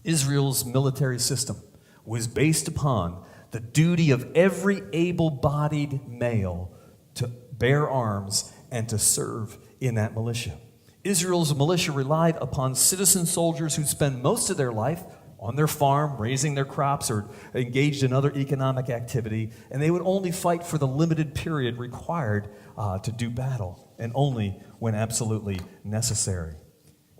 Israel's military system was based upon the duty of every able-bodied male to bear arms and to serve in that militia. Israel's militia relied upon citizen soldiers who spend most of their life on their farm, raising their crops, or engaged in other economic activity, and they would only fight for the limited period required to do battle, and only when absolutely necessary.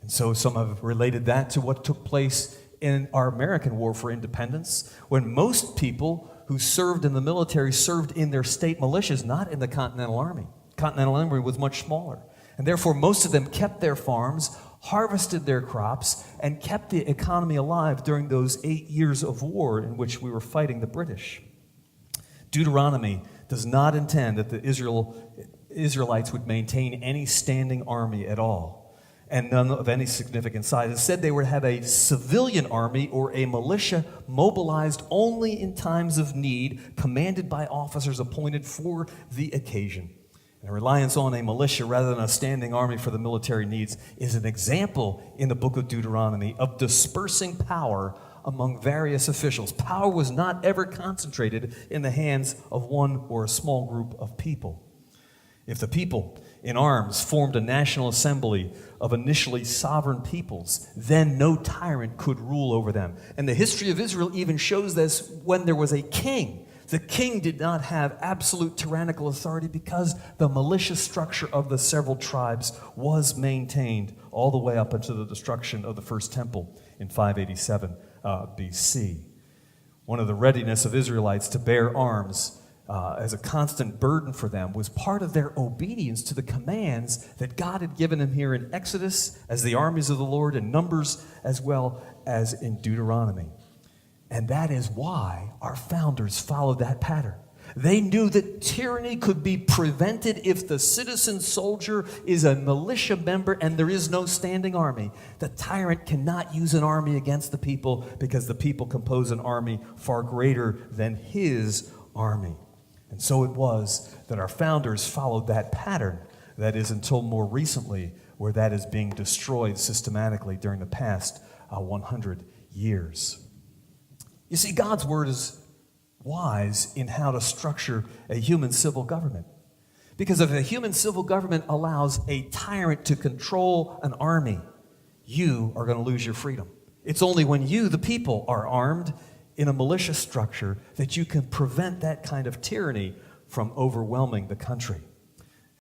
And so some have related that to what took place in our American War for Independence, when most people who served in the military served in their state militias, not in the Continental Army. Continental Army was much smaller, and therefore most of them kept their farms, harvested their crops, and kept the economy alive during those 8 years of war in which we were fighting the British. Deuteronomy does not intend that the Israelites would maintain any standing army at all, and none of any significant size. Instead, they would have a civilian army or a militia mobilized only in times of need, commanded by officers appointed for the occasion. And a reliance on a militia rather than a standing army for the military needs is an example in the book of Deuteronomy of dispersing power among various officials. Power was not ever concentrated in the hands of one or a small group of people. If the people in arms formed a national assembly of initially sovereign peoples, then no tyrant could rule over them. And the history of Israel even shows this when there was a king. The king did not have absolute tyrannical authority because the militia structure of the several tribes was maintained all the way up until the destruction of the first temple in 587 BC. One of the readiness of Israelites to bear arms as a constant burden for them was part of their obedience to the commands that God had given them here in Exodus as the armies of the Lord, and Numbers as well as in Deuteronomy. And that is why our founders followed that pattern. They knew that tyranny could be prevented if the citizen soldier is a militia member and there is no standing army. The tyrant cannot use an army against the people because the people compose an army far greater than his army. And so it was that our founders followed that pattern. That is until more recently, where that is being destroyed systematically during the past 100 years. You see, God's word is wise in how to structure a human civil government. Because if a human civil government allows a tyrant to control an army, you are going to lose your freedom. It's only when you, the people, are armed in a militia structure that you can prevent that kind of tyranny from overwhelming the country.